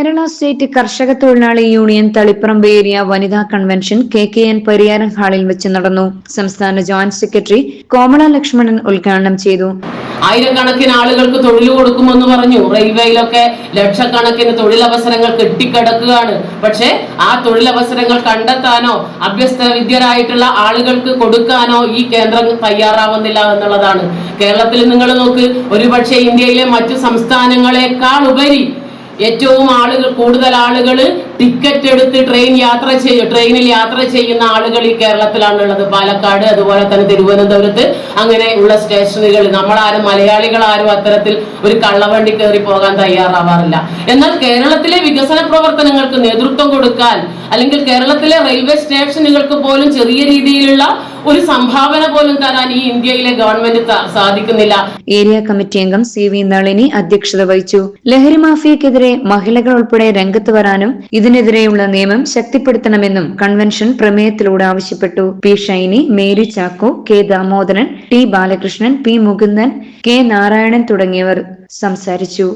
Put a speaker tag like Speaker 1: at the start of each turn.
Speaker 1: Kerala state കർഷക തൊഴിലാളി union Taliparamba area വനിതാ കൺവെൻഷൻ KKN പരിയാരം ഹാളിൽ വെച്ച് നടന്നു. സംസ്ഥാന ജോയിന്റ് സെക്രട്ടറി കോമള ലക്ഷ്മണൻ ഉദ്ഘാടനം ചെയ്തു.
Speaker 2: ആയിരക്കണക്കിന് ആളുകൾക്ക് തൊഴിൽ കൊടുക്കുമെന്ന് പറഞ്ഞു. റെയിൽവേയിലൊക്കെ ലക്ഷക്കണക്കിന് തൊഴിലവസരങ്ങൾ കെട്ടിക്കിടക്കുകയാണ്. പക്ഷെ ആ തൊഴിലവസരങ്ങൾ കണ്ടെത്താനോ അഭ്യസ്ത വിദ്യരായിട്ടുള്ള ആളുകൾക്ക് കൊടുക്കാനോ ഈ കേന്ദ്രം തയ്യാറാവുന്നില്ല എന്നുള്ളതാണ്. കേരളത്തിൽ നിങ്ങൾ നോക്ക്, ഒരുപക്ഷെ ഇന്ത്യയിലെ മറ്റു സംസ്ഥാനങ്ങളെക്കാൾ ഉപരി ഏറ്റവും കൂടുതൽ ആളുകൾ ടിക്കറ്റ് എടുത്ത് ട്രെയിനിൽ യാത്ര ചെയ്യുന്ന ആളുകൾ ഈ കേരളത്തിലാണുള്ളത്. പാലക്കാട്, അതുപോലെ തന്നെ തിരുവനന്തപുരത്ത്, അങ്ങനെയുള്ള സ്റ്റേഷനുകൾ. മലയാളികൾ ആരും അത്തരത്തിൽ ഒരു കള്ളവണ്ടി കയറി പോകാൻ തയ്യാറാവാറില്ല. എന്നാൽ കേരളത്തിലെ വികസന പ്രവർത്തനങ്ങൾക്ക് നേതൃത്വം കൊടുക്കാൻ, അല്ലെങ്കിൽ കേരളത്തിലെ റെയിൽവേ സ്റ്റേഷനുകൾക്ക് പോലും ചെറിയ രീതിയിലുള്ള ഒരു സംഭാവന പോലും തരാൻ ഈ ഇന്ത്യയിലെ ഗവൺമെന്റ് സാധിക്കുന്നില്ല.
Speaker 1: ഏരിയ കമ്മിറ്റി അംഗം CV നളിനി അധ്യക്ഷത വഹിച്ചു. ലഹരി മാഫിയക്കെതിരെ മഹിളകൾ ഉൾപ്പെടെ രംഗത്ത് വരാനും ഇതിനെതിരെയുള്ള നിയമം ശക്തിപ്പെടുത്തണമെന്നും കൺവെൻഷൻ പ്രമേയത്തിലൂടെ ആവശ്യപ്പെട്ടു. P Shiny, Mary Chacko, K Damodaran, T Balakrishnan, P Mukundan, K Narayanan തുടങ്ങിയവർ സംസാരിച്ചു.